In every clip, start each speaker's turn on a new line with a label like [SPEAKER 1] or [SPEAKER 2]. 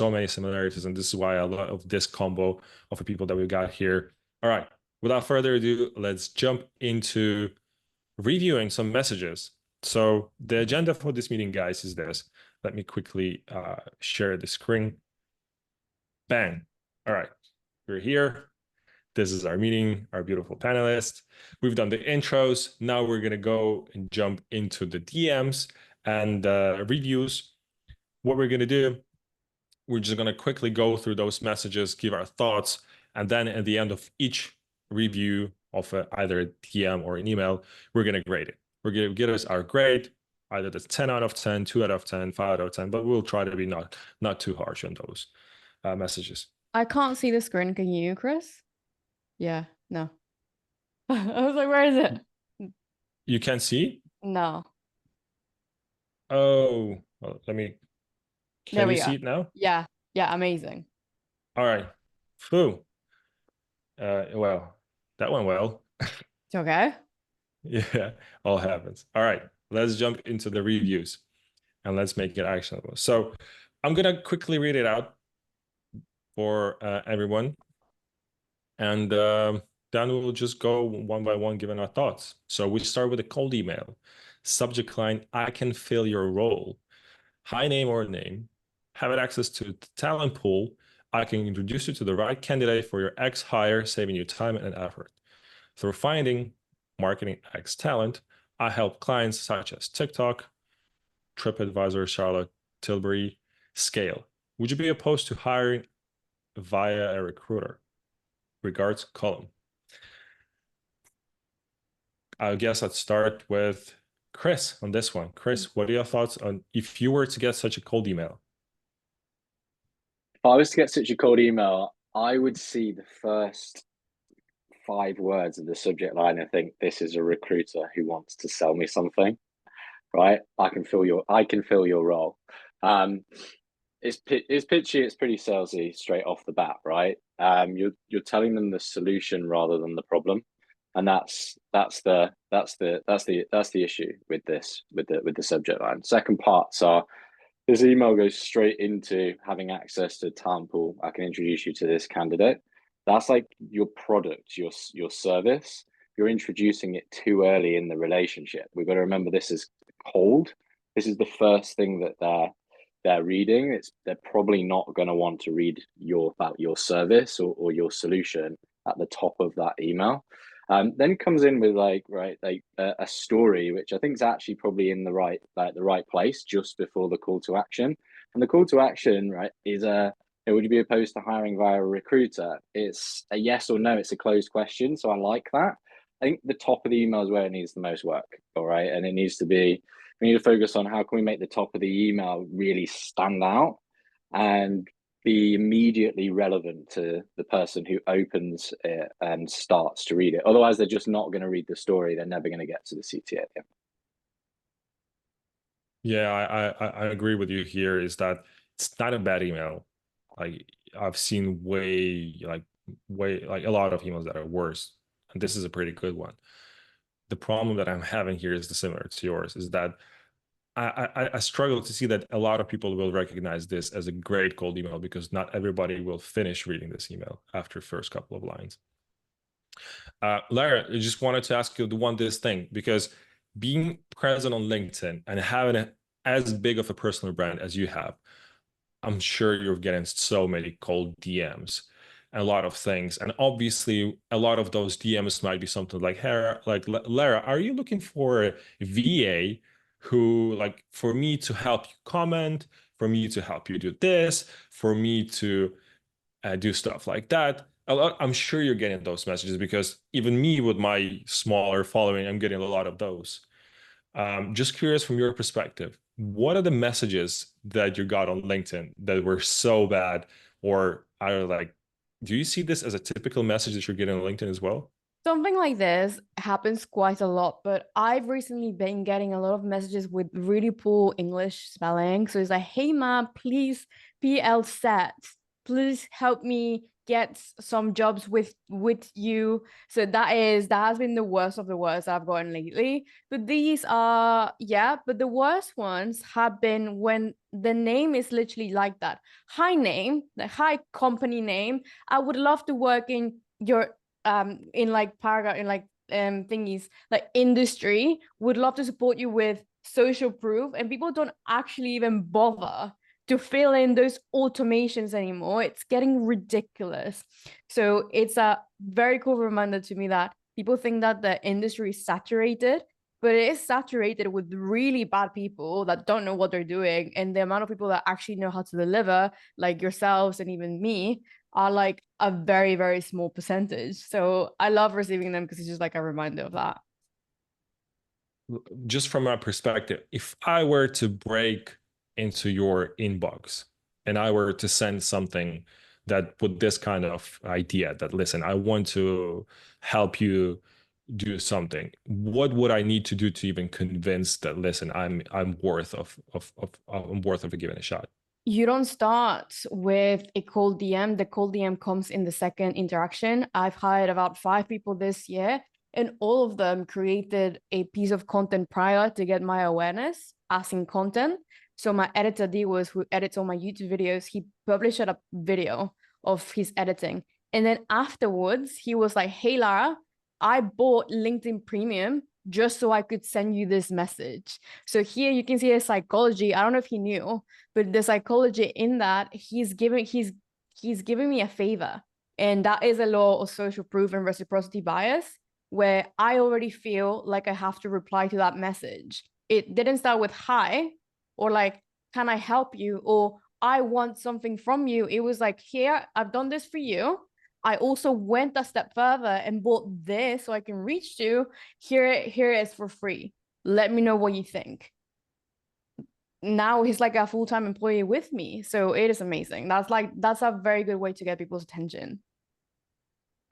[SPEAKER 1] so many similarities, and this is why a lot of this combo of the people that we got here. All right, without further ado, let's jump into reviewing some messages. So the agenda for this meeting, guys, is this. Let me quickly share the screen. Bang. All right, we're here. This is our meeting, our beautiful panelists. We've done the intros. Now we're going to go and jump into the DMs and reviews. What we're going to do, we're just going to quickly go through those messages, give our thoughts, and then at the end of each review of either a DM or an email, we're going to grade it. We're going to give us our grade, either that's 10 out of 10, 2 out of 10, 5 out of 10, but we'll try to be not too harsh on those messages.
[SPEAKER 2] I can't see the screen. Can you, Chris? Yeah, no. I was like, where is it?
[SPEAKER 1] You can see?
[SPEAKER 2] No.
[SPEAKER 1] Oh, well, let me. Can you see it now?
[SPEAKER 2] Yeah, amazing.
[SPEAKER 1] All right. Phew. Well, that went well.
[SPEAKER 2] It's okay.
[SPEAKER 1] Yeah, all happens. All right, let's jump into the reviews and let's make it actionable. So I'm gonna quickly read it out for everyone, and then we'll just go one by one, giving our thoughts. So we start with a cold email. Subject line: I can fill your role. Hi, name or name. Having access to the talent pool, I can introduce you to the right candidate for your X hire, saving you time and effort. Through finding marketing X talent, I help clients such as TikTok, TripAdvisor, Charlotte, Tilbury scale. Would you be opposed to hiring via a recruiter? Regards, Colin. I guess I'd start with Chris on this one. Chris, what are your thoughts on if you were to get such a cold email?
[SPEAKER 3] If I was to get such a cold email, I would see the first 5 words of the subject line and think this is a recruiter who wants to sell me something, right? I can fill your role. It's pitchy, it's pretty salesy straight off the bat, right? You're telling them the solution rather than the problem, and that's the issue with the subject line. Second parts are, this email goes straight into having access to talent pool. I can introduce you to this candidate. That's like your product, your service. You're introducing it too early in the relationship. We've got to remember this is cold. This is the first thing that they're reading. They're probably not going to want to read about your service or your solution at the top of that email. Then comes in with a story, which I think is actually probably in the right place just before the call to action. And the call to action, right, is would you be opposed to hiring via a recruiter? It's a yes or no. It's a closed question, so I like that. I think the top of the email is where it needs the most work. All right, and we need to focus on how can we make the top of the email really stand out and be immediately relevant to the person who opens it and starts to read it. Otherwise, they're just not going to read the story. They're never going to get to the CTA.
[SPEAKER 1] Yeah, I agree with you here. Is that it's not a bad email. Like I've seen way a lot of emails that are worse, and this is a pretty good one. The problem that I'm having here is similar to yours. Is that I struggle to see that a lot of people will recognize this as a great cold email because not everybody will finish reading this email after the first couple of lines. Lara, I just wanted to ask you this thing, because being present on LinkedIn and having as big of a personal brand as you have, I'm sure you're getting so many cold DMs and a lot of things. And obviously, a lot of those DMs might be something like, hey, Lara, are you looking for a VA who, for me to help you comment, for me to help you do this, for me to do stuff like that? I'm sure you're getting those messages, because even me with my smaller following, I'm getting a lot of those. Just curious from your perspective, what are the messages that you got on LinkedIn that were so bad, or are do you see this as a typical message that you're getting on LinkedIn as well?
[SPEAKER 2] Something like this happens quite a lot, but I've recently been getting a lot of messages with really poor English spelling. So it's like, hey, ma, please PL set. Please help me gets some jobs with you. So that has been the worst of the worst I've gotten lately. But these are, yeah, but the worst ones have been when the name is literally like that. Hi name, the hi company name. I would love to work in your in like paragraph in like thingies like industry, would love to support you with social proof, and people don't actually even bother to fill in those automations anymore. It's getting ridiculous. So it's a very cool reminder to me that people think that the industry is saturated, but it is saturated with really bad people that don't know what they're doing. And the amount of people that actually know how to deliver, like yourselves and even me, are like a very, very small percentage. So I love receiving them because it's just like a reminder of that.
[SPEAKER 1] Just from my perspective, if I were to break into your inbox and I were to send something that with this kind of idea that, listen, I want to help you do something, what would I need to do to even convince that, listen, I'm worth of I'm worth of giving a shot?
[SPEAKER 2] You don't start with a cold DM. The cold DM comes in the second interaction. I've hired about 5 people this year, and all of them created a piece of content prior to get my awareness, as in content. So my editor D was who edits all my YouTube videos. He published a video of his editing. And then afterwards, he was like, hey, Lara, I bought LinkedIn Premium just so I could send you this message. So here you can see a psychology. I don't know if he knew, but the psychology in that he's giving me a favor, and that is a law of social proof and reciprocity bias, where I already feel like I have to reply to that message. It didn't start with hi or like, can I help you, or I want something from you. It was like, here, I've done this for you. I also went a step further and bought this so I can reach you. Here it is for free. Let me know what you think. Now he's like a full-time employee with me. So it is amazing. That's a very good way to get people's attention.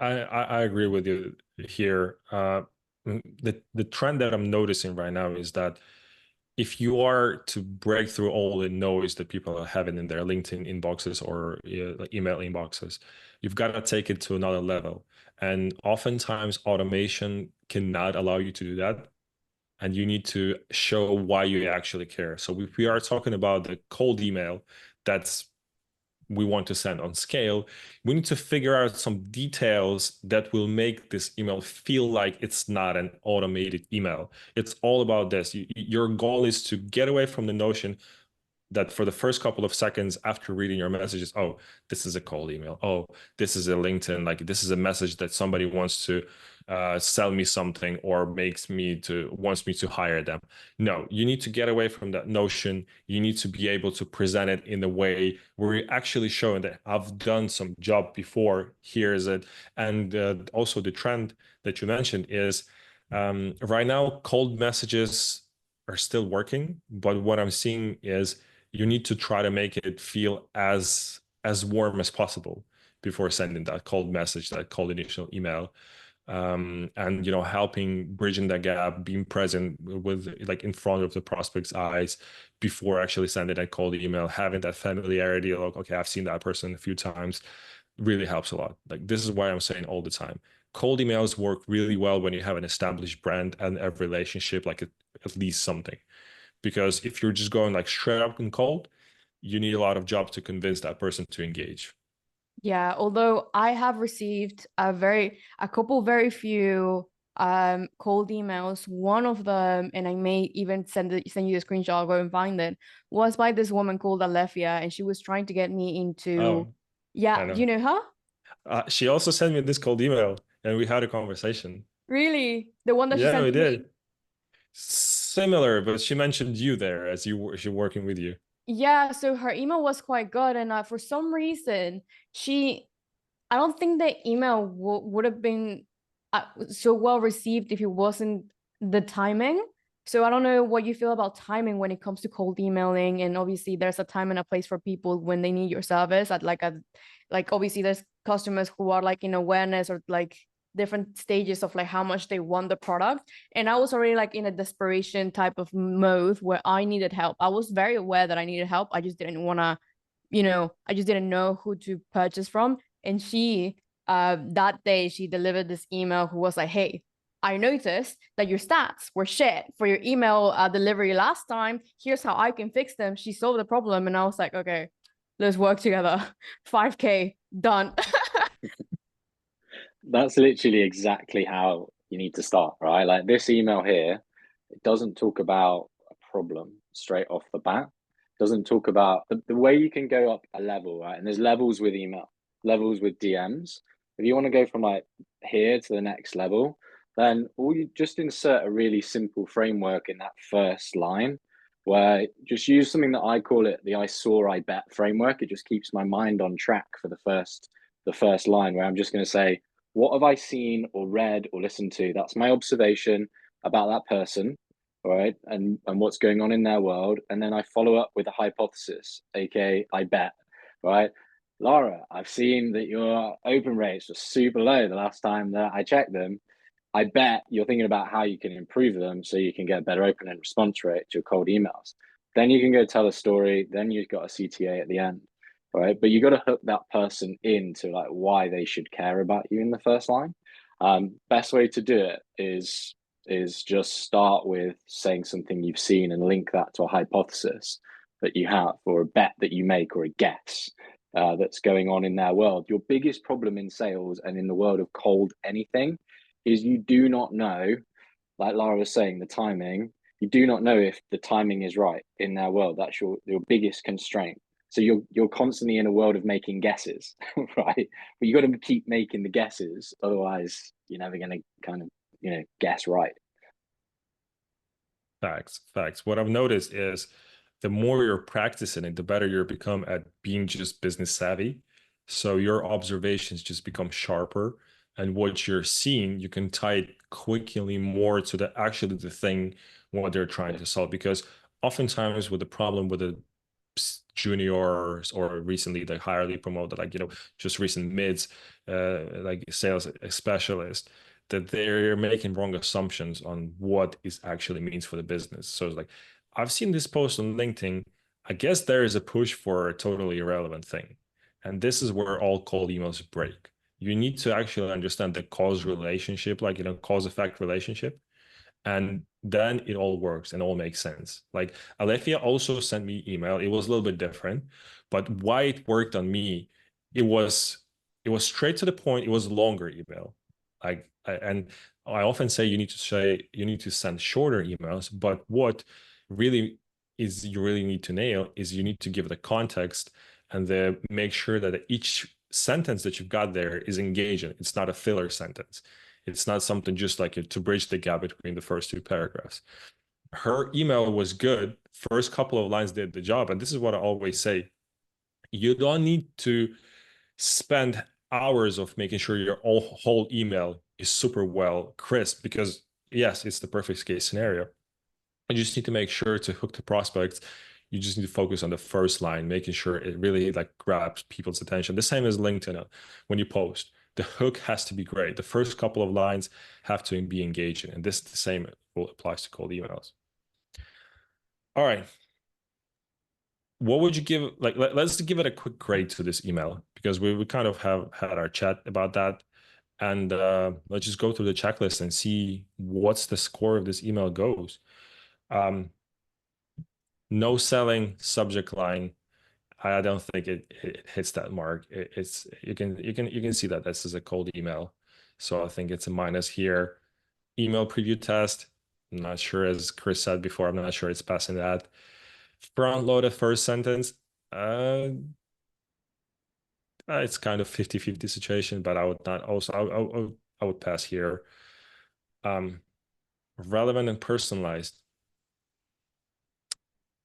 [SPEAKER 1] I agree with you here. The trend that I'm noticing right now is that if you are to break through all the noise that people are having in their LinkedIn inboxes or like email inboxes, you've got to take it to another level. And oftentimes, automation cannot allow you to do that. And you need to show why you actually care. So if we are talking about the cold email that's we want to send on scale, we need to figure out some details that will make this email feel like it's not an automated email. It's all about this. Your goal is to get away from the notion that for the first couple of seconds after reading your messages, oh, this is a cold email. Oh, this is a LinkedIn. Like this is a message that somebody wants to sell me something or wants me to hire them. No, you need to get away from that notion. You need to be able to present it in a way where you're actually showing that I've done some job before. Here is it. And also the trend that you mentioned is right now, cold messages are still working, but what I'm seeing is you need to try to make it feel as warm as possible before sending that cold message, that cold initial email. And helping bridging that gap, being present with like in front of the prospect's eyes before actually sending that cold email, having that familiarity, like, okay, I've seen that person a few times, really helps a lot. Like this is why I'm saying all the time, cold emails work really well when you have an established brand and a relationship, like at least something. Because if you're just going like straight up and cold, you need a lot of jobs to convince that person to engage.
[SPEAKER 2] Yeah, although I have received a couple very few cold emails. One of them, and I may even send you the screenshot, I'll go and find it, was by this woman called Alefia, and she was trying to get me into,
[SPEAKER 1] Oh, I
[SPEAKER 2] yeah, do
[SPEAKER 1] know.
[SPEAKER 2] you know her?
[SPEAKER 1] She also sent me this cold email and we had a conversation.
[SPEAKER 2] Really? The one that she
[SPEAKER 1] Yeah,
[SPEAKER 2] sent
[SPEAKER 1] we
[SPEAKER 2] to me?
[SPEAKER 1] did. Similar, but she mentioned you there as she working with you.
[SPEAKER 2] Yeah, so her email was quite good, and for some reason, I don't think the email would have been so well received if it wasn't the timing. So I don't know what you feel about timing when it comes to cold emailing, and obviously there's a time and a place for people when they need your service at like obviously there's customers who are like in awareness or like different stages of like how much they want the product, and I was already like in a desperation type of mode where I needed help. I was very aware that I needed help. I just didn't want to, I just didn't know who to purchase from. And she, that day, she delivered this email who was like, hey, I noticed that your stats were shit for your email delivery last time. Here's how I can fix them. She solved the problem. And I was like, okay, let's work together. 5K done.
[SPEAKER 3] That's literally exactly how you need to start, right? Like this email here, it doesn't talk about a problem straight off the bat. It doesn't talk about the way you can go up a level, right? And there's levels with email, levels with DMs. If you want to go from like here to the next level, then all you just insert a really simple framework in that first line where just use something that I call it the I saw, I bet framework. It just keeps my mind on track for the first line where I'm just going to say, what have I seen or read or listened to? That's my observation about that person, all right, and what's going on in their world. And then I follow up with a hypothesis, aka I bet, right? Laura, I've seen that your open rates were super low the last time that I checked them. I bet you're thinking about how you can improve them so you can get a better open and response rate to your cold emails. Then you can go tell a story. Then you've got a CTA at the end, right? But you got to hook that person into like why they should care about you in the first line. Best way to do it is just start with saying something you've seen and link that to a hypothesis that you have or a bet that you make or a guess that's going on in their world. Your biggest problem in sales and in the world of cold anything is you do not know, like Lara was saying, the timing. You do not know if the timing is right in their world. That's your biggest constraint. So you're constantly in a world of making guesses, right? But you got to keep making the guesses, otherwise you're never going to kind of guess right.
[SPEAKER 1] Facts. What I've noticed is the more you're practicing it, the better you become at being just business savvy. So your observations just become sharper, and what you're seeing, you can tie it quickly more to the thing what they're trying to solve. Because oftentimes with the problem with the juniors or recently the highly promoted, like just recent mids, like sales specialist, that they're making wrong assumptions on what it actually means for the business. So it's like, I've seen this post on LinkedIn. I guess there is a push for a totally irrelevant thing. And this is where all cold emails break. You need to actually understand the cause relationship, like, cause effect relationship. And then it all works and all makes sense. Like Alethea also sent me email. It was a little bit different, but why it worked on me, it was straight to the point. It was a longer email. And I often say you need to send shorter emails, but what really is you really need to nail is you need to give the context and make sure that each sentence that you've got there is engaging. It's not a filler sentence. It's not something just like to bridge the gap between the first two paragraphs. Her email was good. First couple of lines did the job. And this is what I always say. You don't need to spend hours of making sure your whole email is super well crisp, because yes, it's the perfect case scenario. You just need to make sure to hook the prospects. You just need to focus on the first line, making sure it really like grabs people's attention. The same as LinkedIn. When you post, the hook has to be great. The first couple of lines have to be engaging, and this the same applies to cold emails. All right, what would you give, like, let's give it a quick grade to this email, because we kind of have had our chat about that. And let's just go through the checklist and see what's the score of this email goes. No selling subject line. I don't think it hits that mark. It's you can see that this is a cold email, so I think it's a minus here. Email preview test. I'm not sure, as Chris said before. I'm not sure it's passing that. Front loaded first sentence. It's kind of 50-50 situation, but I would not also I would pass here. Relevant and personalized.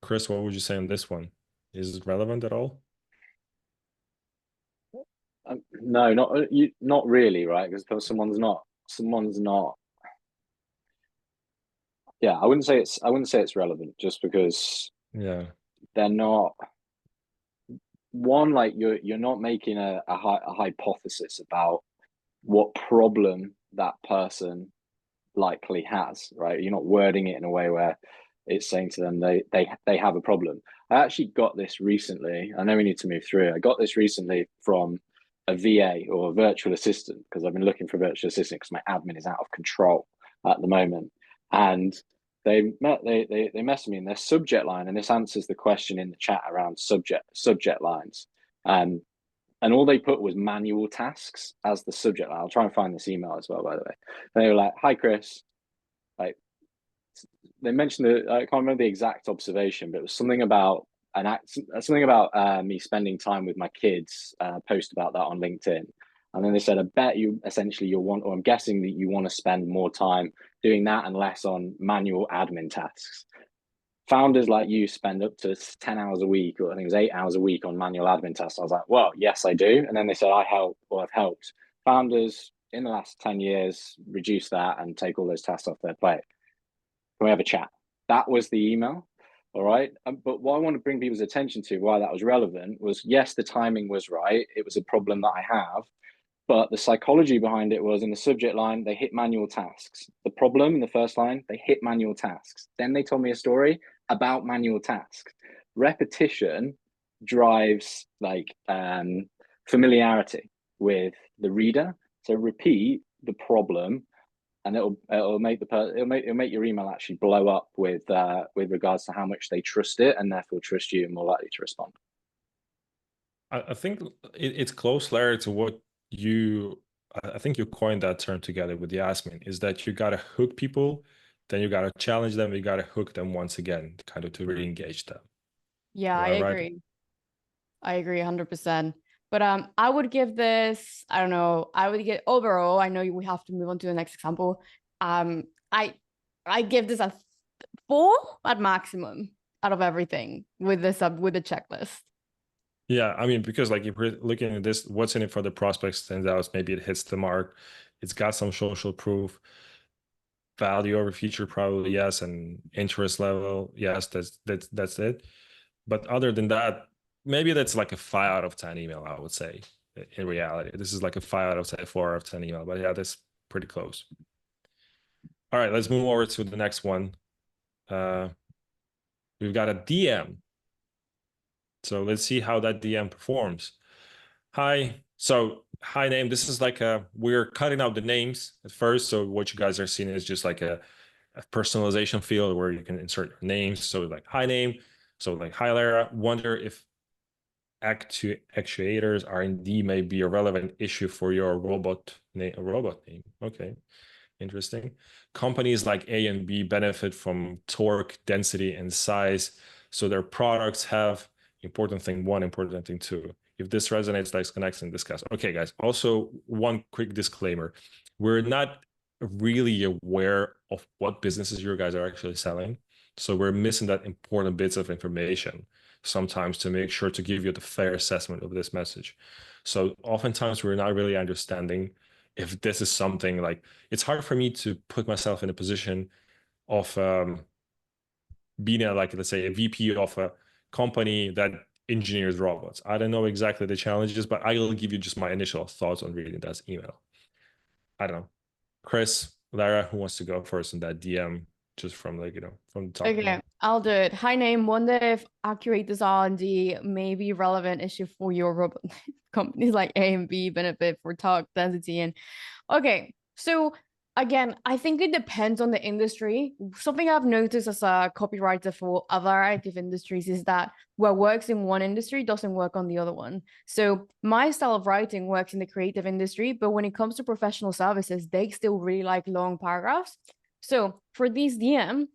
[SPEAKER 1] Chris, what would you say on this one? Is it relevant at all?
[SPEAKER 3] No, not really, right? Because someone's not. Yeah, I wouldn't say it's relevant just because they're not. One, like you're not making a hypothesis about what problem that person likely has, right? You're not wording it in a way where it's saying to them they have a problem. I actually got this recently. I know we need to move through it. I got this recently from a VA or a virtual assistant, because I've been looking for a virtual assistant because my admin is out of control at the moment. And they messaged me in their subject line, and this answers the question in the chat around subject lines. And all they put was manual tasks as the subject line. I'll try and find this email as well, by the way. They were like, "Hi, Chris." Like, they mentioned I can't remember the exact observation, but it was something about me spending time with my kids. Post about that on LinkedIn, and then they said, "I bet you essentially you'll want, or I'm guessing that you want to spend more time doing that and less on manual admin tasks." Founders like you spend up to 10 hours a week, or I think it was 8 hours a week on manual admin tasks. I was like, well, yes, I do. And then they said, I've helped founders in the last 10 years reduce that and take all those tasks off their plate. Can we have a chat? That was the email. All right. But what I want to bring people's attention to, why that was relevant, was yes, the timing was right. It was a problem that I have. But the psychology behind it was, in the subject line, they hit manual tasks. The problem in the first line, they hit manual tasks. Then they told me a story about manual tasks. Repetition drives familiarity with the reader. So repeat the problem, and it'll make your email actually blow up with regards to how much they trust it, and therefore trust you and more likely to respond.
[SPEAKER 1] I think it's close, Larry, to what I think you coined that term together with the admin, is that you got to hook people, then you got to challenge them, you got to hook them once again, kind of to really engage them.
[SPEAKER 2] Yeah, I
[SPEAKER 1] right?
[SPEAKER 2] agree. I agree 100%. But I would give this, I don't know, I would get overall, I know we have to move on to the next example. I give this a 4 at maximum out of everything with the checklist.
[SPEAKER 1] Yeah, I mean, because like if we're looking at this, what's in it for the prospect stands out. Maybe it hits the mark. It's got some social proof. Value over feature, probably yes, and interest level, yes. That's it. But other than that, maybe that's like a 5 out of 10 email, I would say. In reality, this is like a 5 out of 10, 4 out of 10 email. But yeah, that's pretty close. All right, let's move over to the next one. We've got a DM. So let's see how that DM performs. Hi. So hi name. This is like we're cutting out the names at first. So what you guys are seeing is just like a personalization field where you can insert names. So like hi name. So like hi Lara. Wonder if actuators R&D may be a relevant issue for your robot name. Okay. Interesting. Companies like A and B benefit from torque, density, and size. So their products have important thing one, important thing two. If this resonates, let's connect and discuss. Okay, guys. Also, one quick disclaimer. We're not really aware of what businesses you guys are actually selling. So we're missing that important bits of information sometimes to make sure to give you the fair assessment of this message. So oftentimes we're not really understanding if this is something like, it's hard for me to put myself in a position of being like, let's say, a VP of a company that engineers robots. I don't know exactly the challenges, but I will give you just my initial thoughts on reading that email. I don't know. Chris, Lara, who wants to go first in that DM, just from from the top?
[SPEAKER 2] Okay, I'll do it. Hi name. Wonder if actuators R&D may be relevant issue for your robot companies like A and B benefit for torque density. And okay, so again, I think it depends on the industry. Something I've noticed as a copywriter for a variety of industries is that what works in one industry doesn't work on the other one. So my style of writing works in the creative industry, but when it comes to professional services, they still really like long paragraphs. So for these DM,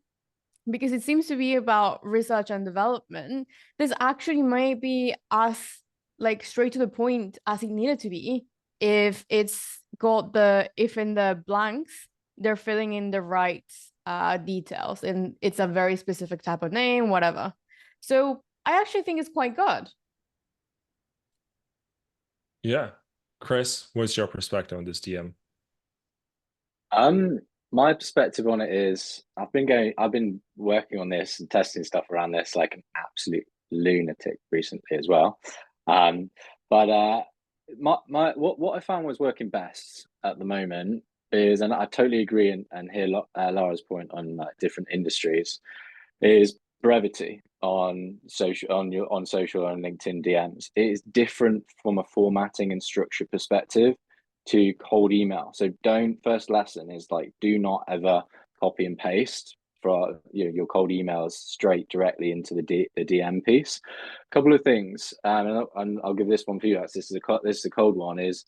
[SPEAKER 2] because it seems to be about research and development, this actually might be as like straight to the point as it needed to be if it's got if in the blanks they're filling in the right details and it's a very specific type of name, whatever. So I actually think it's quite good.
[SPEAKER 1] Yeah. Chris, what's your perspective on this DM?
[SPEAKER 3] My perspective on it is I've been working on this and testing stuff around this like an absolute lunatic recently as well. But what I found was working best at the moment is, and I totally agree and hear Laura's point on different industries, is brevity on social on social and LinkedIn DMs. It is different from a formatting and structure perspective to cold email. So first lesson is like, do not ever copy and paste for your cold emails straight directly into the DM piece. A couple of things, and I'll give this one for you. This is a cold one. Is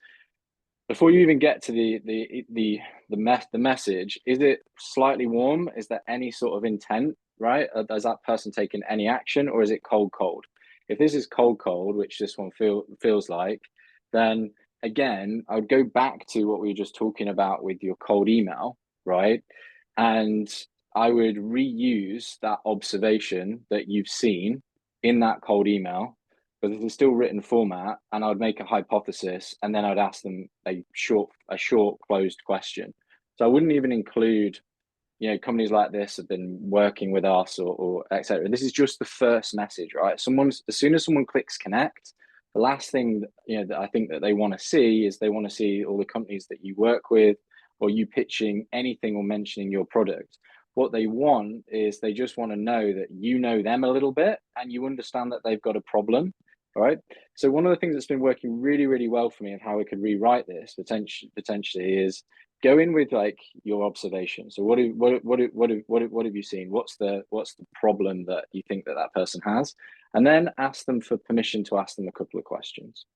[SPEAKER 3] before you even get to the message, is it slightly warm? Is there any sort of intent, right? Has that person taken any action, or is it cold? If this is cold, which this one feels like, then again, I would go back to what we were just talking about with your cold email, right? And I would reuse that observation that you've seen in that cold email, but it's still written format, and I would make a hypothesis, and then I'd ask them a short closed question. So I wouldn't even include, companies like this have been working with us or etc. This is just the first message, right? As soon as someone clicks connect, the last thing that I think that they want to see is they want to see all the companies that you work with, or you pitching anything or mentioning your product. What they want is they just want to know that you know them a little bit and you understand that they've got a problem. All right. So one of the things that's been working really, really well for me, and how we could rewrite this potentially is go in with like your observation. So what have you seen? What's the problem that you think that person has? And then ask them for permission to ask them a couple of questions.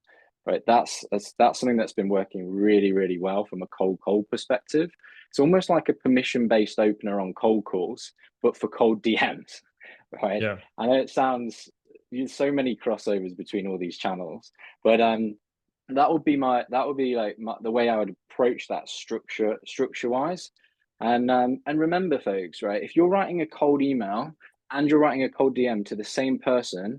[SPEAKER 3] Right. That's something that's been working really, really well from a cold perspective. It's almost like a permission-based opener on cold calls, but for cold DMs. Right.
[SPEAKER 1] Yeah.
[SPEAKER 3] I know it sounds, so many crossovers between all these channels, but that would be like the way I would approach that structure wise. And remember, folks, right, if you're writing a cold email and you're writing a cold DM to the same person,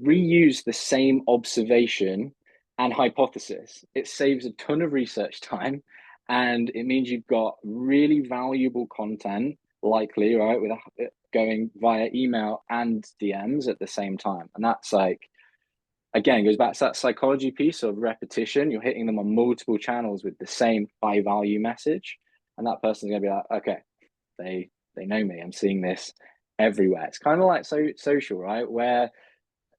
[SPEAKER 3] reuse the same observation and hypothesis. It saves a ton of research time, and it means you've got really valuable content, likely, right, with going via email and DMs at the same time. And that's like, again, goes back to that psychology piece of repetition. You're hitting them on multiple channels with the same high value message, and that person's going to be like, okay, they know me. I'm seeing this everywhere. It's kind of like social, right, where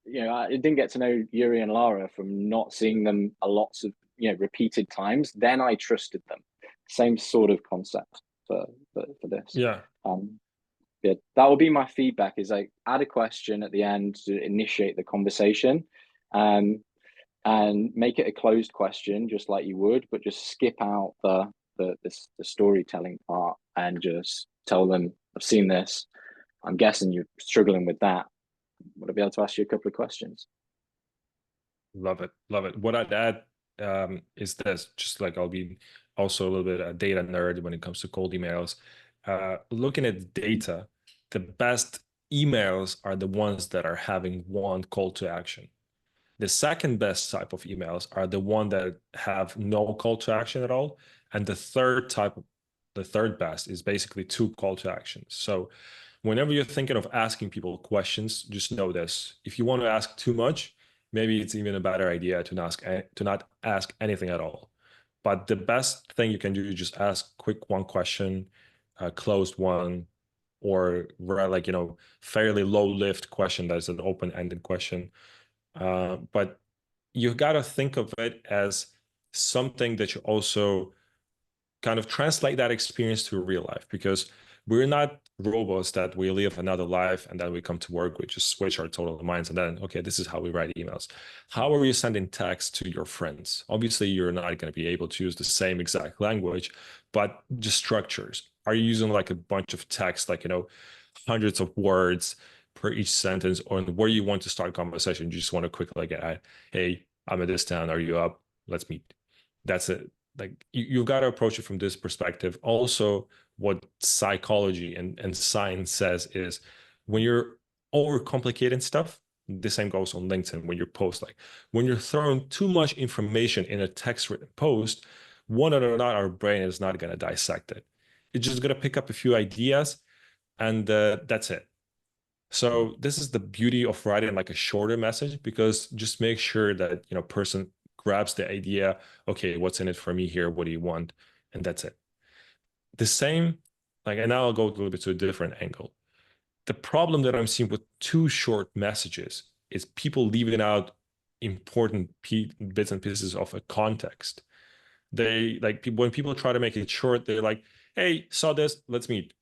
[SPEAKER 3] I didn't get to know Yuri and Lara from not seeing them a lots of repeated times. Then I trusted them. Same sort of concept for this.
[SPEAKER 1] Yeah.
[SPEAKER 3] Yeah, that will be my feedback. Is like, add a question at the end to initiate the conversation, and make it a closed question, just like you would, but just skip out the storytelling part and just tell them, I've seen this. I'm guessing you're struggling with that. Would I be able to ask you a couple of questions?
[SPEAKER 1] Love it. What I'd add is this, just like I'll be also a little bit a data nerd when it comes to cold emails. Looking at data, the best emails are the ones that are having one call to action. The second best type of emails are the one that have no call to action at all. And the third best is basically two call to actions. So whenever you're thinking of asking people questions, just know this. If you want to ask too much, maybe it's even a better idea to not ask anything at all. But the best thing you can do is just ask quick one question, closed one, or like, fairly low lift question that's an open-ended question. But you got to think of it as something that you also kind of translate that experience to real life, because we're not robots that we live another life and then we come to work, we just switch our total minds and then, okay, this is how we write emails. How are you sending text to your friends? Obviously, you're not going to be able to use the same exact language, but just structures. Are you using like a bunch of text, like, hundreds of words per each sentence, or where you want to start conversation? You just want to quickly get, hey, I'm at this town. Are you up? Let's meet. That's it. Like you've got to approach it from this perspective. Also, what psychology and science says is when you're overcomplicating stuff, the same goes on LinkedIn when you post. Like when you're throwing too much information in a text written post, one or not, our brain is not going to dissect it. It's just going to pick up a few ideas, and that's it. So this is the beauty of writing like a shorter message, because just make sure that person grabs the idea. Okay, what's in it for me here? What do you want? And that's it. The same, like, and now I'll go a little bit to a different angle. the problem that I'm seeing with too short messages is people leaving out important bits and pieces of a context. They like when people try to make it short, they're like, "Hey, saw this, let's meet."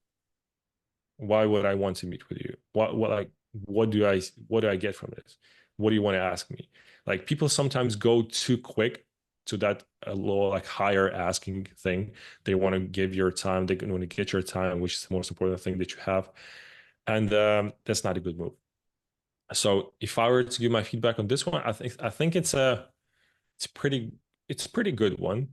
[SPEAKER 1] Why would I want to meet with you? What do I get from this? What do you want to ask me? Like people sometimes go too quick to that low, like higher asking thing. They want to give your time. They want to get your time, which is the most important thing that you have, and that's not a good move. So if I were to give my feedback on this one, I think it's a pretty good one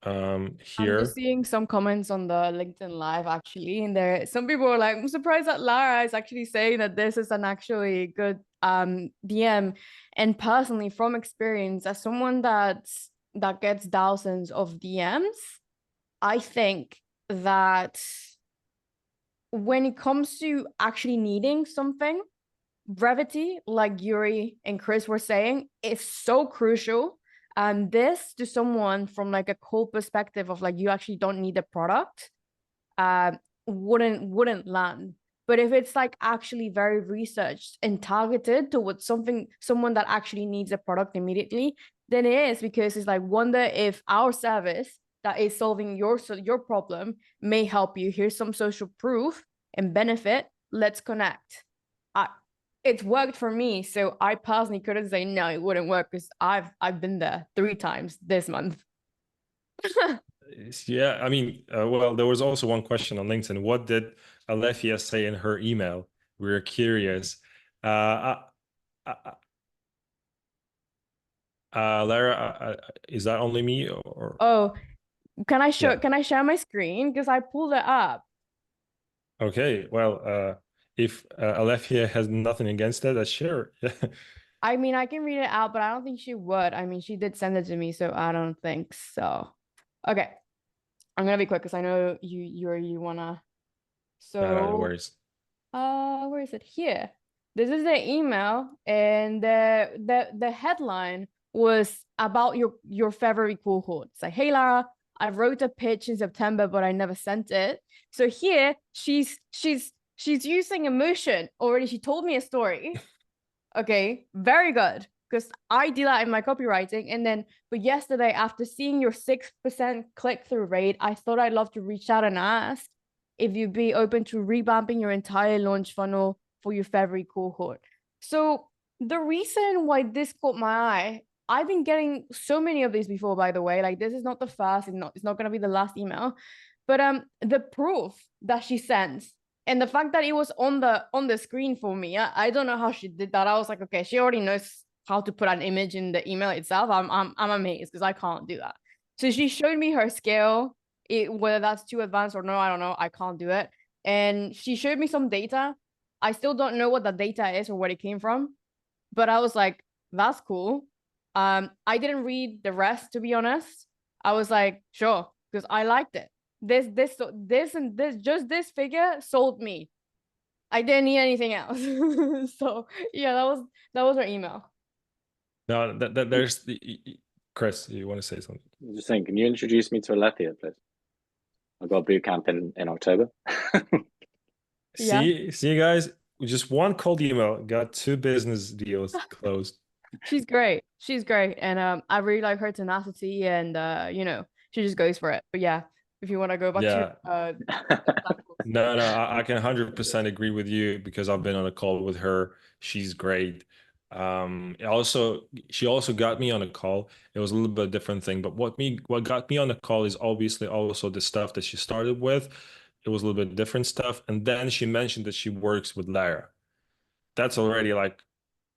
[SPEAKER 2] I'm just
[SPEAKER 1] here.
[SPEAKER 2] seeing some comments on the LinkedIn Live actually, and there some people are like, I'm surprised that Lara is actually saying that this is an actually good DM. And personally, from experience, as someone that gets thousands of DMs, I think that when it comes to actually needing something, brevity, like Yuri and Chris were saying, is so crucial. And this to someone from like a cold perspective of like you actually don't need a product, uh, wouldn't land. But if it's like actually very researched and targeted towards someone that actually needs a product immediately, then it is, because it's like, wonder if our service that is solving your problem may help you. Here's some social proof and benefit. Let's connect. It's worked for me, so I personally couldn't say no, it wouldn't work, because I've been there 3 times this month.
[SPEAKER 1] Yeah, I mean, well, there was also one question on LinkedIn. What did Alethea say in her email? We were curious. Uh, uh, uh, Lara, is that only me or?
[SPEAKER 2] Oh, can I show
[SPEAKER 1] Yeah.
[SPEAKER 2] can I share my screen? Because I pulled it up.
[SPEAKER 1] Okay. Well, if Alethea has nothing against that, sure. Yeah.
[SPEAKER 2] I mean, I can read it out, but I don't think she would. I mean, she did send it to me, so I don't think so. Okay, I'm gonna be quick because I know you wanna.
[SPEAKER 1] No, no
[SPEAKER 2] So,
[SPEAKER 1] worries.
[SPEAKER 2] where is it? Here. This is the email, and the headline was about your February cohort. It's like, hey Lara, I wrote a pitch in September, but I never sent it. So here she's using emotion already. She told me a story. Okay, very good. Because I do that in my copywriting. And then, but yesterday, after seeing your 6% click-through rate, I thought I'd love to reach out and ask if you'd be open to revamping your entire launch funnel for your February cohort. So the reason why this caught my eye, I've been getting so many of these before, by the way. Like this is not the first, it's not gonna be the last email. But the proof that she sends and the fact that it was on the screen for me, I don't know how she did that. I was like, okay, she already knows how to put an image in the email itself. I'm amazed because I can't do that. So she showed me her scale, whether that's too advanced or no, I don't know. I can't do it. And she showed me some data. I still don't know what the data is or where it came from, but I was like, that's cool. I didn't read the rest, to be honest. I was like, sure, because I liked it. Just this figure sold me. I didn't need anything else. So yeah, that was her email.
[SPEAKER 1] No, there's Chris. You want to say something?
[SPEAKER 3] I'm just saying, can you introduce me to Alethea, please? I've got a boot camp in October.
[SPEAKER 2] Yeah,
[SPEAKER 1] See, you guys. Just one cold email got 2 business deals closed.
[SPEAKER 2] she's great. She's great, and I really like her tenacity, and she just goes for it. But yeah, if you want to go back to
[SPEAKER 1] Yeah. No, I can 100% agree with you because I've been on a call with her. She's great. She also got me on a call. It was a little bit different thing, but what got me on the call is obviously also the stuff that she started with. It was a little bit different stuff, and then she mentioned that she works with Lara. That's already like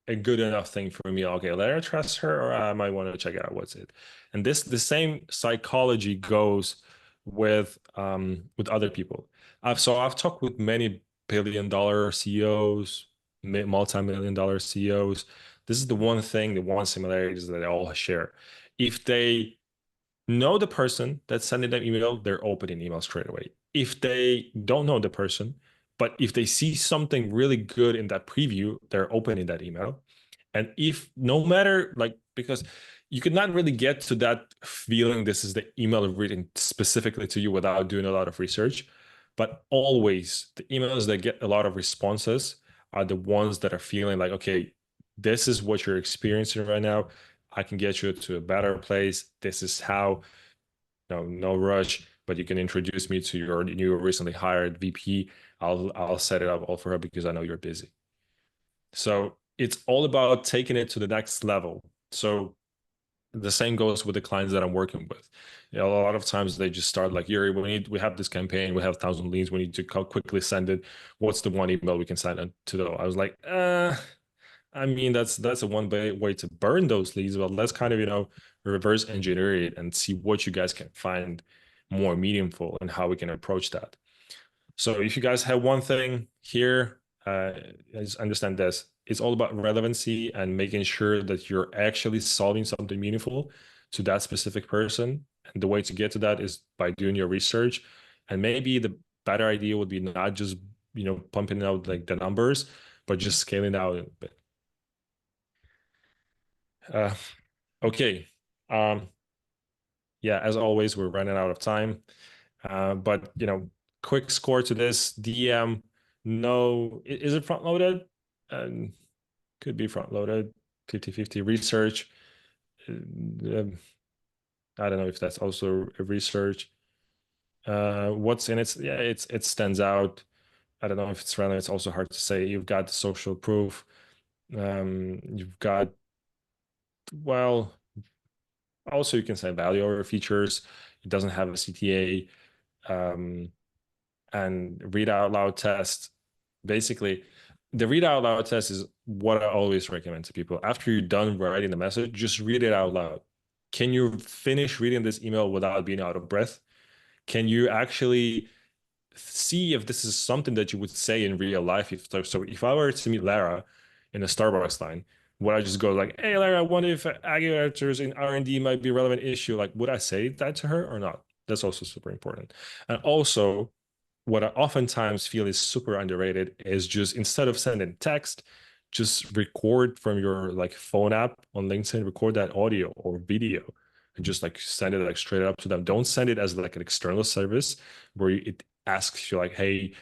[SPEAKER 1] a good enough thing for me. Okay, let her trust her, or I might want to check out what's it. And the same psychology goes with other people. I've talked with many billion-dollar CEOs, multi-million-dollar CEOs. This is the one similarities that they all share. If they know the person that's sending them email, they're opening email straight away. If they don't know the person, but if they see something really good in that preview, they're opening that email. And if no matter like, because you could not really get to that feeling this is the email written specifically to you without doing a lot of research. But always the emails that get a lot of responses are the ones that are feeling like, okay, this is what you're experiencing right now. I can get you to a better place. This is how, no rush, but you can introduce me to your new recently hired VP. I'll set it up all for her because I know you're busy. So it's all about taking it to the next level. So the same goes with the clients that I'm working with. A lot of times they just start like, Yuri, we have this campaign, we have 1,000 leads, we need to quickly send it. What's the one email we can send it to them? I was like, I mean, that's a one way to burn those leads. But let's kind of, reverse engineer it and see what you guys can find more meaningful and how we can approach that. So if you guys have one thing here, just understand this. It's all about relevancy and making sure that you're actually solving something meaningful to that specific person. And the way to get to that is by doing your research. And maybe the better idea would be not just, pumping out like the numbers, but just scaling out a bit. Okay. Yeah, as always, we're running out of time. But quick score to this DM. No, is it front loaded? Could be front loaded, 50-50 research. I don't know if that's also a research. What's in it? Yeah, it stands out. I don't know if it's relevant. It's also hard to say. You've got the social proof. You've got, well, also you can say value over features. It doesn't have a CTA. And read out loud test. Basically, the read out loud test is what I always recommend to people. After you're done writing the message, just read it out loud. Can you finish reading this email without being out of breath? Can you actually see if this is something that you would say in real life? So if I were to meet Lara in a Starbucks line, would I just go like, "Hey, Lara, I wonder if aggregators in R&D might be a relevant issue." Like, would I say that to her or not? That's also super important. And also, what I oftentimes feel is super underrated is just instead of sending text, just record from your like phone app on LinkedIn, record that audio or video and just like send it like straight up to them. Don't send it as like an external service where it asks you like, hey,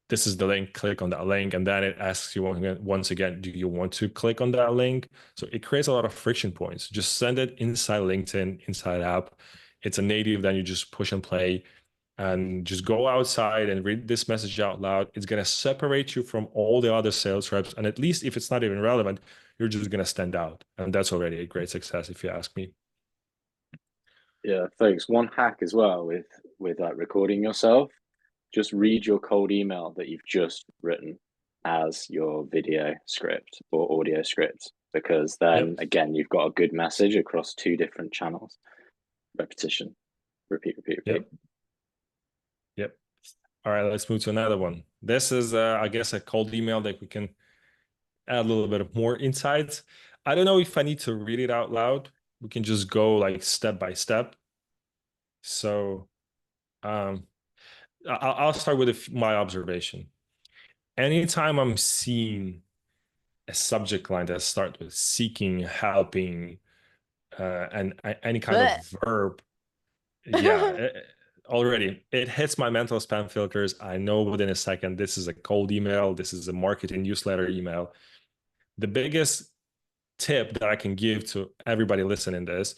[SPEAKER 1] this is the link, click on that link. And then it asks you once again, do you want to click on that link? So it creates a lot of friction points. Just send it inside LinkedIn, inside app. It's a native, then you just push and play and just go outside and read this message out loud. It's going to separate you from all the other sales reps. And at least if it's not even relevant, you're just going to stand out. And that's already a great success, if you ask me.
[SPEAKER 3] Yeah, thanks. One hack as well with like recording yourself, just read your cold email that you've just written as your video script or audio script, because then
[SPEAKER 1] Yep.
[SPEAKER 3] again, you've got a good message across two different channels. Repetition, repeat, repeat, repeat.
[SPEAKER 1] Yep. Yep. All right, let's move to another one. This is, I guess, a cold email that we can add a little bit of more insights. I don't know if I need to read it out loud. We can just go like step by step. So um, I'll start with my observation. Anytime I'm seeing a subject line that starts with seeking, helping, and any kind of
[SPEAKER 2] Blech.
[SPEAKER 1] verb, yeah, already it hits my mental spam filters. I know within a second this is a cold email, this is a marketing newsletter email. The biggest tip that I can give to everybody listening to this,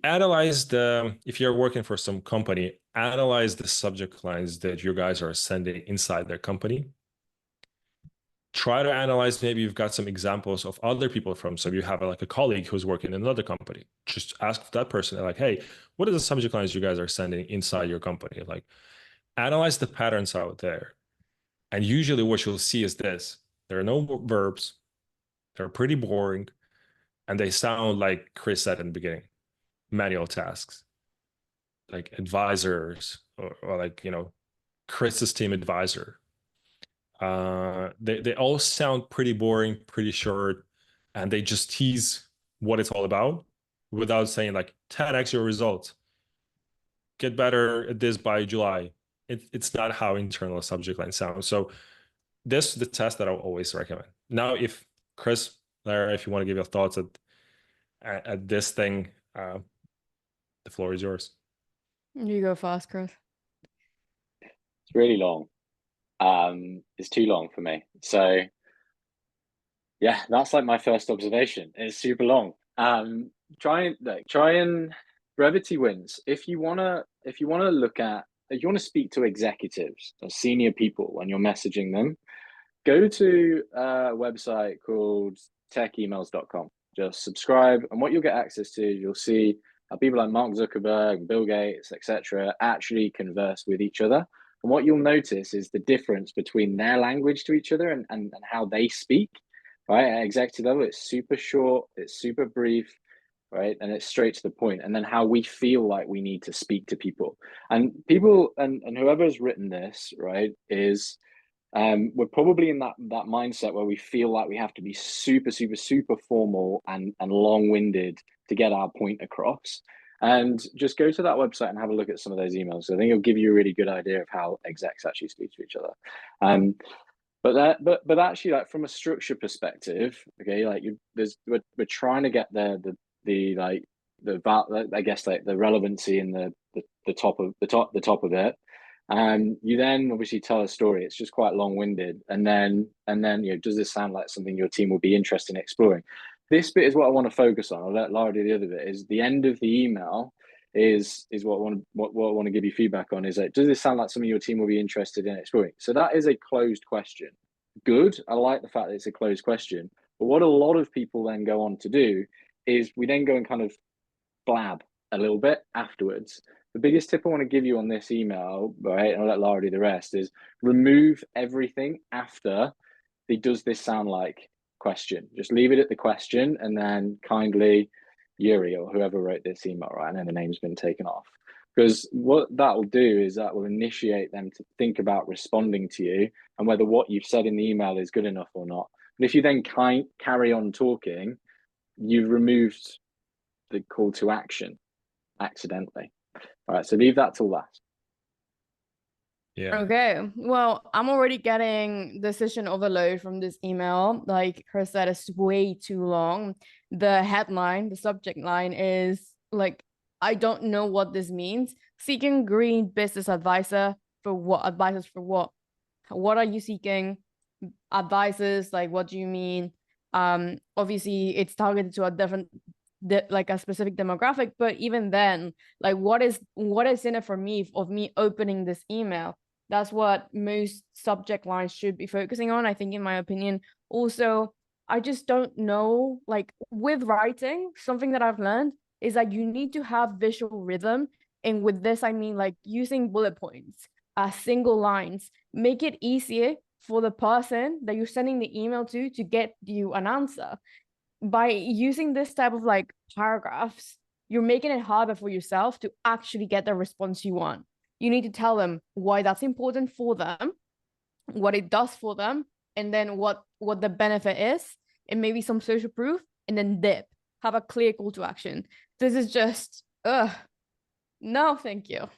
[SPEAKER 1] analyze if you're working for some company, analyze the subject lines that you guys are sending inside their company. Try to analyze, maybe you've got some examples of other people so you have like a colleague who's working in another company. Just ask that person like, hey, what are the subject lines you guys are sending inside your company? Like, analyze the patterns out there. And usually what you'll see is this: there are no verbs, they're pretty boring, and they sound like Chris said in the beginning, manual tasks, like advisors, or like, Chris's team advisor. They all sound pretty boring, pretty short, and they just tease what it's all about without saying like 10x your results, get better at this by July. It's not how internal subject line sounds. So this is the test that I always recommend. Now, if Chris, Lara, if you want to give your thoughts at this thing, the floor is yours.
[SPEAKER 2] You go fast, Chris.
[SPEAKER 3] It's really long. It's too long for me. So yeah, that's like my first observation. It's super long. Try and brevity wins. If you wanna speak to executives or senior people when you're messaging them, go to a website called techemails.com. Just subscribe, and what you'll get access to, you'll see how people like Mark Zuckerberg, Bill Gates, etc., actually converse with each other. And what you'll notice is the difference between their language to each other and how they speak. Right, at executive level, it's super short, it's super brief, right, and it's straight to the point. And then how we feel like we need to speak to people, and whoever's written this, right, is we're probably in that mindset where we feel like we have to be super, super, super formal and long-winded to get our point across. And just go to that website and have a look at some of those emails. I think it'll give you a really good idea of how execs actually speak to each other. But actually, like from a structure perspective, okay, like we're trying to get the like I guess like the relevancy and the top of it. You then obviously tell a story. It's just quite long-winded, and then does this sound like something your team will be interested in exploring? This bit is what I want to focus on. I'll let Lara do the other bit. Is the end of the email is what I want to give you feedback on. Is that does this sound like something your team will be interested in exploring? So that is a closed question. Good. I like the fact that it's a closed question. But what a lot of people then go on to do is we then go and kind of blab a little bit afterwards. The biggest tip I want to give you on this email, right, and I'll let Lara do the rest, is remove everything after the does this sound like question. Just leave it at the question, and then kindly Yuri or whoever wrote this email, right? I know the name's been taken off. Because what that will do is that will initiate them to think about responding to you and whether what you've said in the email is good enough or not. But if you then carry on talking, you've removed the call to action accidentally. All right, so leave that till last.
[SPEAKER 1] Yeah.
[SPEAKER 2] Okay, well, I'm already getting decision overload from this email. Like Chris said, it's way too long. The headline, the subject line is like, I don't know what this means. Seeking green business advisor for what? Advisors for what? What are you seeking? Advisors, like what do you mean? Obviously it's targeted to a different like a specific demographic, but even then, like what is in it for me of me opening this email? That's what most subject lines should be focusing on, I think, in my opinion. Also, I just don't know, like with writing, something that I've learned is that you need to have visual rhythm. And with this, I mean like using bullet points, single lines, make it easier for the person that you're sending the email to get you an answer. By using this type of like paragraphs, you're making it harder for yourself to actually get the response you want. You need to tell them why that's important for them, what it does for them, and then what the benefit is, and maybe some social proof, and then dip. Have a clear call to action. This is just, no, thank you.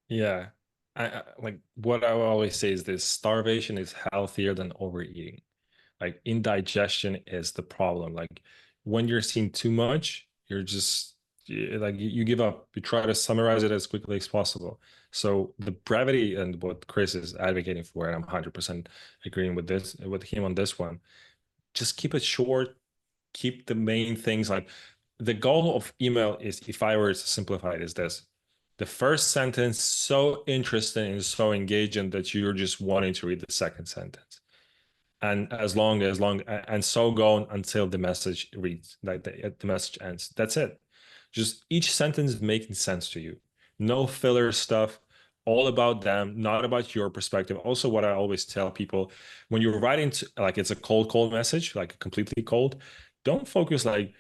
[SPEAKER 1] Yeah. I like what I always say is this: starvation is healthier than overeating. Like indigestion is the problem. Like when you're seeing too much, you're just like you give up. You try to summarize it as quickly as possible. So the brevity and what Chris is advocating for, and I'm 100% agreeing with him on this one. Just keep it short. Keep the main things. Like the goal of email is, if I were to simplify it, is this: the first sentence so interesting and so engaging that you're just wanting to read the second sentence, and as long and so go on until the message reads, like the message ends. That's it. Just each sentence making sense to you. No filler stuff. All about them, not about your perspective. Also, what I always tell people, when you're writing to, like, it's a cold message, like completely cold, don't focus like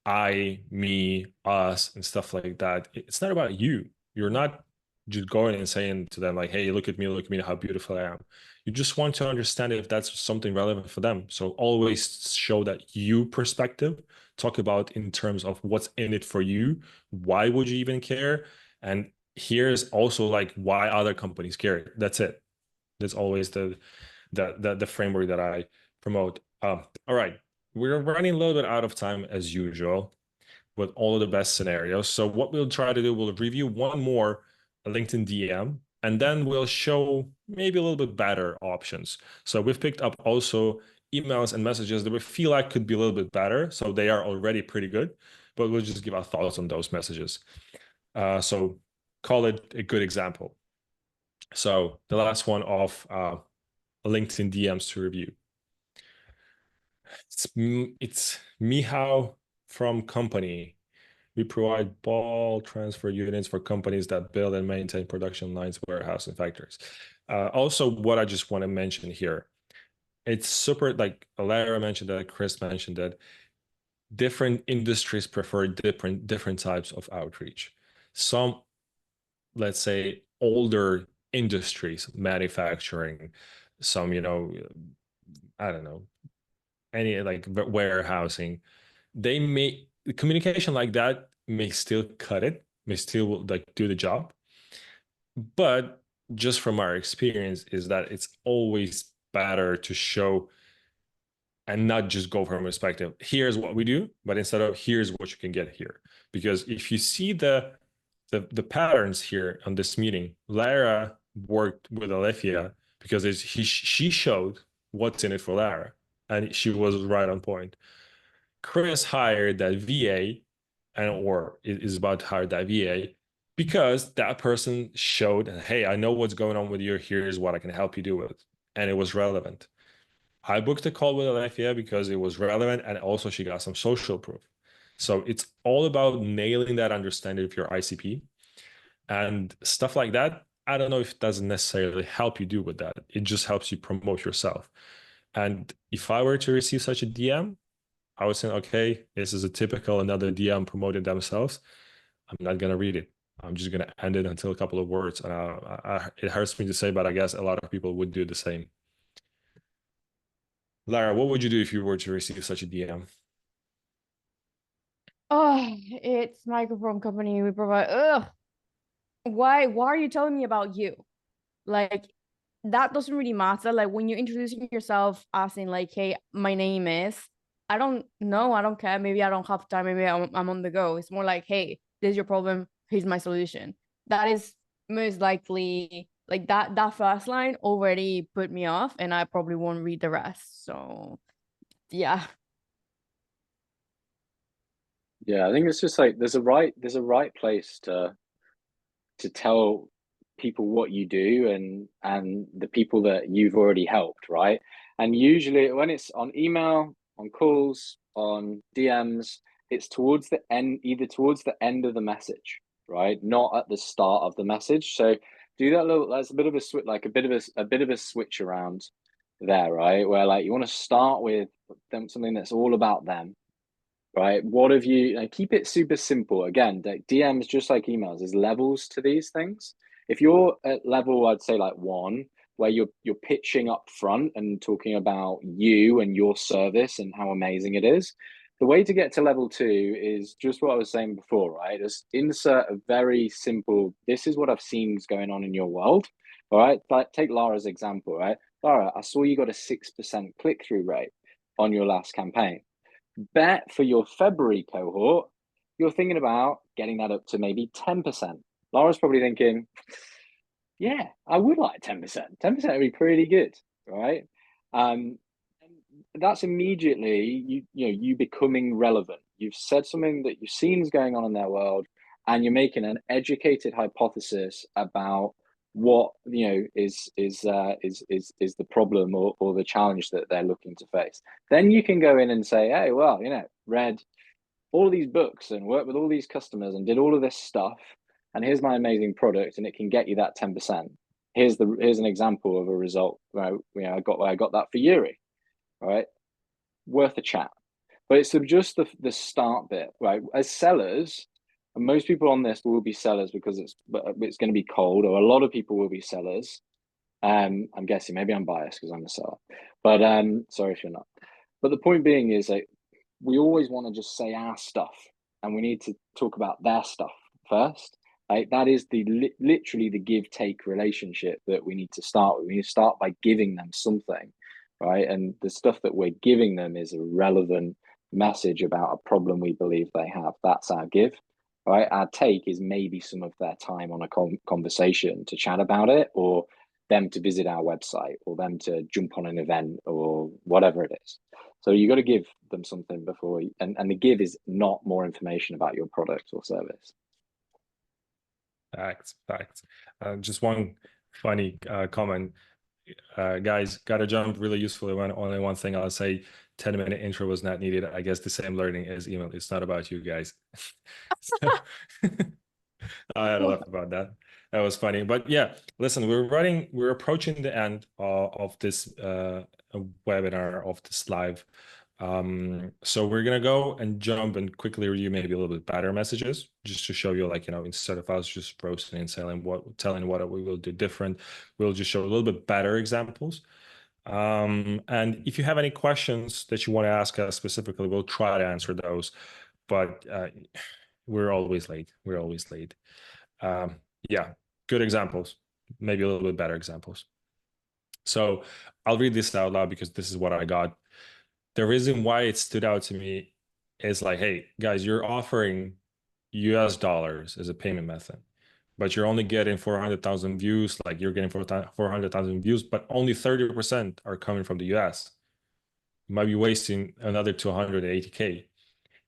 [SPEAKER 1] I, me, us, and stuff like that. It's not about you. You're not just going and saying to them like, hey, look at me, how beautiful I am. You just want to understand if that's something relevant for them. So always show that you perspective. Talk about in terms of what's in it for you. Why would you even care? And here's also like why other companies care. That's it. That's always the framework that I promote. All right, we're running a little bit out of time as usual with all of the best scenarios. So what we'll try to do, we'll review one more LinkedIn DM, and then we'll show maybe a little bit better options. So we've picked up also emails and messages that we feel like could be a little bit better. So they are already pretty good, but we'll just give our thoughts on those messages. So call it a good example. So the last one of LinkedIn DMs to review. It's Mihao from company. We provide ball transfer units for companies that build and maintain production lines, warehouse, and factories. Also, what I just want to mention here, it's super, like Lara mentioned that, Chris mentioned that different industries prefer different types of outreach. Some, let's say, older industries, manufacturing, some, I don't know, any like warehousing, they may communication like that may still cut it, may still like do the job. But just from our experience is that it's always better to show and not just go from a perspective, here's what we do, but instead of here's what you can get here. Because if you see the patterns here on this meeting, Lara worked with Alethea because she showed what's in it for Lara, and she was right on point. Chris hired that VA, or is about to hire that VA because that person showed, hey, I know what's going on with you. Here's what I can help you do with, and it was relevant. I booked a call with Alethea because it was relevant, and also she got some social proof. So it's all about nailing that understanding of your ICP and stuff like that. I don't know if it doesn't necessarily help you do with that. It just helps you promote yourself. And if I were to receive such a DM, I would say, okay, this is a typical another DM promoting themselves. I'm not gonna read it. I'm just gonna end it until a couple of words. And it hurts me to say, but I guess a lot of people would do the same. Lara, what would you do if you were to receive such a DM?
[SPEAKER 2] Oh, it's microphone company. We provide. Ugh. Why are you telling me about you? Like, that doesn't really matter. Like, when you're introducing yourself as in like, hey, my name is, I don't know, I don't care. Maybe I don't have time. Maybe I'm on the go. It's more like, hey, this is your problem. Here's my solution. That is most likely like that first line already put me off, and I probably won't read the rest. So yeah.
[SPEAKER 3] Yeah, I think it's just like there's a right place to tell people what you do and the people that you've already helped, right? And usually when it's on email, on calls, on DMs, it's towards the end, either towards the end of the message, right? Not at the start of the message. So do that little, that's a bit of a switch, like a bit of a switch around there, right? Where like you want to start with them, something that's all about them, right? What have you, like, keep it super simple. Again, like DMs, just like emails, there's levels to these things. If you're at level, I'd say like 1, where you're pitching up front and talking about you and your service and how amazing it is, the way to get to level 2 is just what I was saying before, right? Just insert a very simple, this is what I've seen is going on in your world. All right, like take Lara's example, right? Lara, I saw you got a 6% click-through rate on your last campaign. Bet for your February cohort, you're thinking about getting that up to maybe 10%. Laura's probably thinking, yeah, I would like 10%. 10% would be pretty good, right? And that's immediately you becoming relevant. You've said something that you've seen is going on in their world, and you're making an educated hypothesis about what is the problem or the challenge that they're looking to face. Then you can go in and say, hey, well, read all of these books and worked with all these customers and did all of this stuff, and here's my amazing product, and it can get you that 10%. Here's an example of a result where I got that for Yuri. All right, worth a chat. But it's just the start bit, right? As sellers, and most people on this will be sellers because it's going to be cold, or a lot of people will be sellers. I'm guessing, maybe I'm biased because I'm a seller, but sorry if you're not. But the point being is like we always want to just say our stuff, and we need to talk about their stuff first. Like that is literally the give take relationship that we need to start with. We need to start by giving them something, right? And the stuff that we're giving them is a relevant message about a problem we believe they have. That's our give. right? Our take is maybe some of their time on a conversation to chat about it, or them to visit our website, or them to jump on an event, or whatever it is. So you got to give them something before, and the give is not more information about your product or service.
[SPEAKER 1] Facts. Just one funny comment. Guys, gotta jump really usefully. Only one thing I'll say, 10-minute intro was not needed. I guess the same learning as email. It's not about you guys. So, I had a laugh about that. That was funny. But yeah, listen, we're approaching the end of this webinar, of this live. So we're gonna go and jump and quickly review maybe a little bit better messages, just to show you, like, instead of us just roasting and telling what we will do different, we'll just show a little bit better examples. And if you have any questions that you want to ask us specifically, we'll try to answer those. But we're always late. Yeah, good examples, maybe a little bit better examples. So I'll read this out loud because this is what I got. The reason why it stood out to me is like, hey, guys, you're offering US dollars as a payment method, but you're only getting 400,000 views. Like, you're getting 400,000 views, but only 30% are coming from the US. You might be wasting another 280K.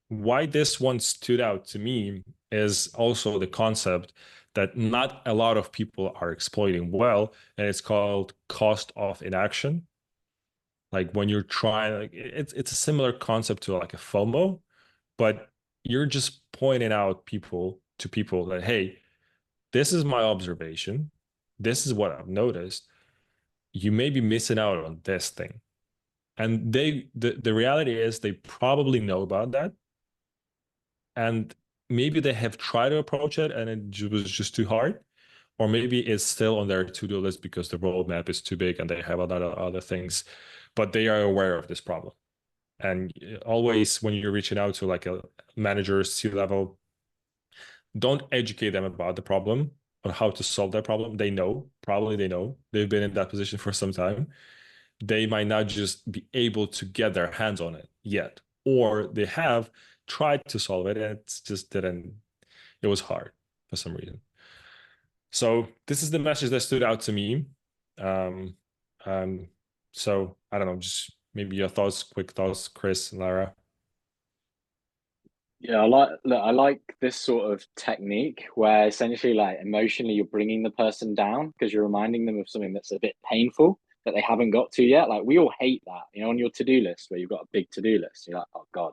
[SPEAKER 1] Why this one stood out to me is also the concept that not a lot of people are exploiting well, and it's called cost of inaction. Like, when you're trying, like, it's a similar concept to like a FOMO, but you're just pointing out to people that, hey, this is my observation, this is what I've noticed, you may be missing out on this thing. And the reality is they probably know about that, and maybe they have tried to approach it and it was just too hard, or maybe it's still on their to-do list because the roadmap is too big and they have a lot of other things, but they are aware of this problem. And always, when you're reaching out to like a manager, C-level, don't educate them about the problem or how to solve that problem. They know, probably they know, they've been in that position for some time. They might not just be able to get their hands on it yet, or they have tried to solve it and it just didn't, it was hard for some reason. So this is the message that stood out to me. Um, so I don't know, just maybe your thoughts, quick thoughts, Chris, Lara.
[SPEAKER 3] Yeah, I like this sort of technique where essentially, like, emotionally you're bringing the person down because you're reminding them of something that's a bit painful that they haven't got to yet. Like, we all hate that, on your to-do list where you've got a big to-do list. You're like, oh God,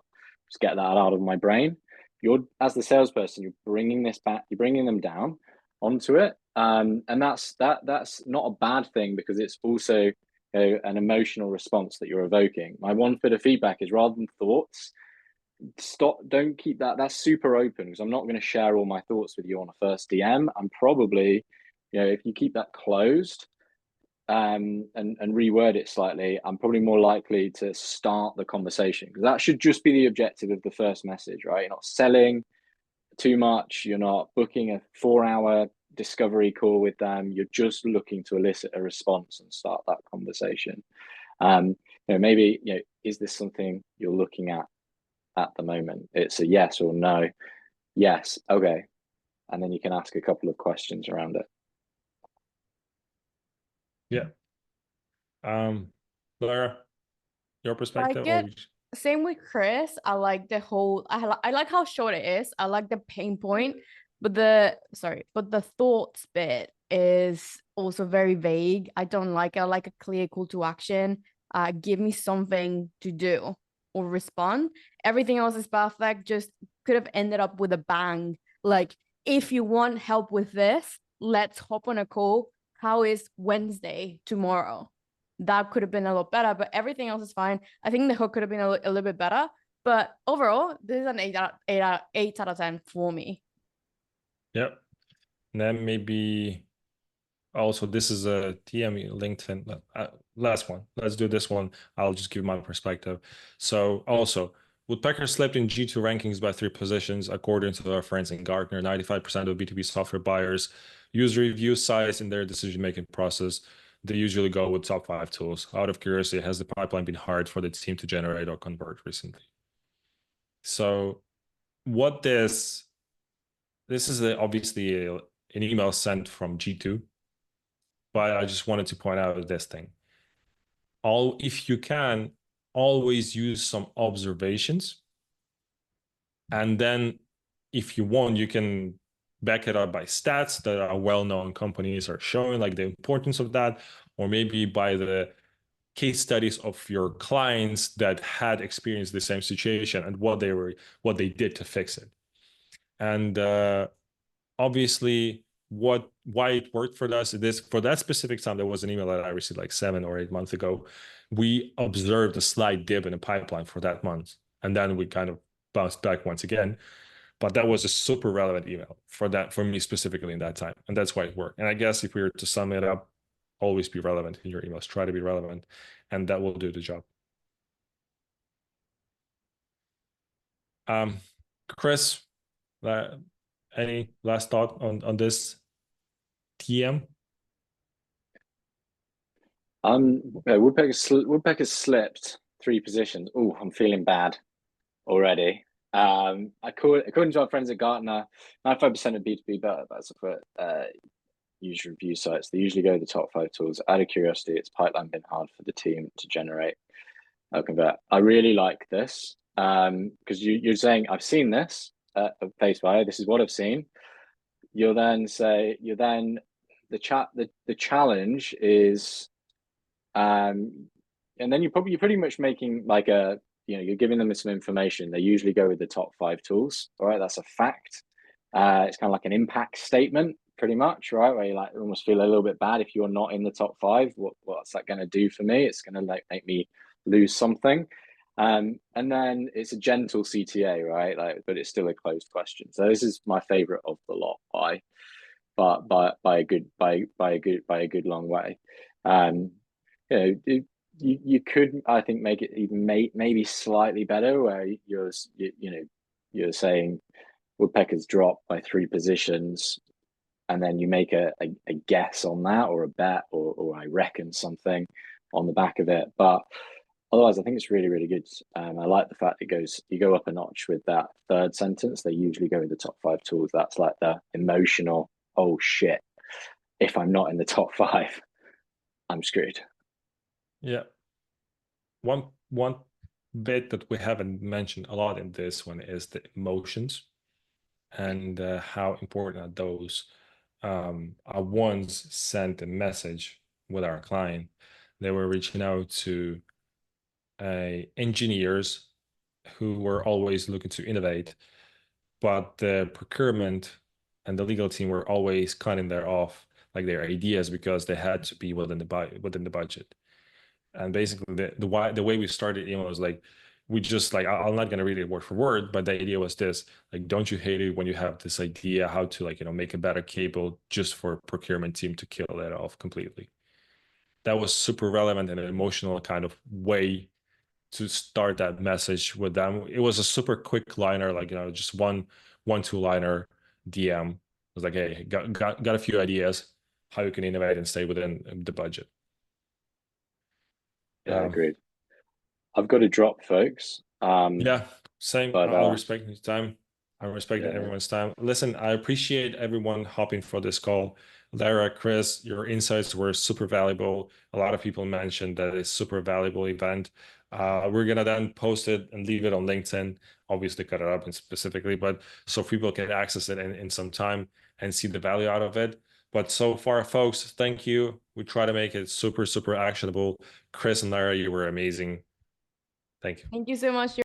[SPEAKER 3] just get that out of my brain. You're, as the salesperson, you're bringing this back, you're bringing them down onto it. And that's not a bad thing because it's also an emotional response that you're evoking. My one bit of feedback is, rather than thoughts, don't keep that's super open, because I'm not going to share all my thoughts with you on a first DM. I'm probably, if you keep that closed, and reword it slightly, I'm probably more likely to start the conversation, because that should just be the objective of the first message, right? You're not selling too much, you're not booking a 4-hour discovery call with them, you're just looking to elicit a response and start that conversation. Maybe, is this something you're looking at the moment? It's a yes or no. Yes, okay. And then you can ask a couple of questions around it.
[SPEAKER 1] Yeah. Lara, your
[SPEAKER 2] I
[SPEAKER 1] perspective, or
[SPEAKER 2] get same with Chris. I like the whole, I like how short it is. I like the pain point, but the thoughts bit is also very vague. I don't like it. I like a clear call to action. Give me something to do or respond. Everything else is perfect. Just could have ended up with a bang. Like, if you want help with this, let's hop on a call. How is Wednesday tomorrow? That could have been a lot better, but everything else is fine. I think the hook could have been a little bit better, but overall, this is an 8 out of 10 for me.
[SPEAKER 1] Yep. And then maybe also, this is a TM LinkedIn. Last one. Let's do this one. I'll just give my perspective. So also, Woodpecker slipped in G2 rankings by 3 positions, according to our friends in Gartner. 95% of B2B software buyers use review sites in their decision-making process. They usually go with top 5 tools. Out of curiosity, has the pipeline been hard for the team to generate or convert recently? So what this this is obviously an email sent from G2, but I just wanted to point out this thing. If you can, always use some observations, and then if you want, you can back it up by stats that are well-known companies are showing, like the importance of that, or maybe by the case studies of your clients that had experienced the same situation and what they did to fix it. And obviously, why it worked for us is for that specific time. There was an email that I received like 7 or 8 months ago. We observed a slight dip in the pipeline for that month, and then we kind of bounced back once again. But that was a super relevant email for me specifically in that time, and that's why it worked. And I guess if we were to sum it up, always be relevant in your emails. Try to be relevant, and that will do the job. Chris, any last thought on this TM?
[SPEAKER 3] Woodpecker slipped 3 positions. Oh, I'm feeling bad already. According to our friends at Gartner, 95% of B2B that's for user review sites. They usually go to the top 5 tools. Out of curiosity, it's pipeline been hard for the team to generate. I'll convert. I really like this because you're saying I've seen this at face value. This is what I've seen. You'll then say the challenge is, and then you're pretty much making like you're giving them some information. They usually go with the top 5 tools. All right, that's a fact. It's kind of like an impact statement, pretty much, right? Where you like almost feel a little bit bad if you're not in the top 5. What's that going to do for me? It's going to like make me lose something. And then it's a gentle CTA, right? But it's still a closed question. So this is my favorite of the lot by a good long way. You could, I think, make it even maybe slightly better, where you're saying Woodpecker's dropped by 3 positions, and then you make a guess on that, or a bet, or I reckon something on the back of it. But otherwise, I think it's really, really good. I like the fact you go up a notch with that 3rd sentence. They usually go with the top 5 tools. That's like the emotional, oh shit, if I'm not in the top 5, I'm screwed.
[SPEAKER 1] Yeah. One bit that we haven't mentioned a lot in this one is the emotions, and how important are those. I once sent a message with our client. They were reaching out to engineers who were always looking to innovate, but the procurement and the legal team were always cutting off like their ideas because they had to be within the budget. And basically the way we started email was like, we just like, I'm not going to read it word for word, but the idea was this: like, don't you hate it when you have this idea how to, like, make a better cable, just for procurement team to kill that off completely? That was super relevant and an emotional kind of way to start that message with them. It was a super quick liner, like, just one 2-liner DM. It was like, hey, got a few ideas how you can innovate and stay within the budget.
[SPEAKER 3] Yeah, agreed. I've got to drop, folks.
[SPEAKER 1] Yeah, same.
[SPEAKER 3] But
[SPEAKER 1] I'll respect his time. I respect everyone's time. Listen, I appreciate everyone hopping for this call. Lara, Chris, your insights were super valuable. A lot of people mentioned that it's super valuable event. We're gonna then post it and leave it on LinkedIn. Obviously, cut it up and specifically, but so people can access it in some time and see the value out of it. But so far, folks, thank you. We try to make it super, super actionable. Chris and Lara, you were amazing. Thank you.
[SPEAKER 2] Thank you so much.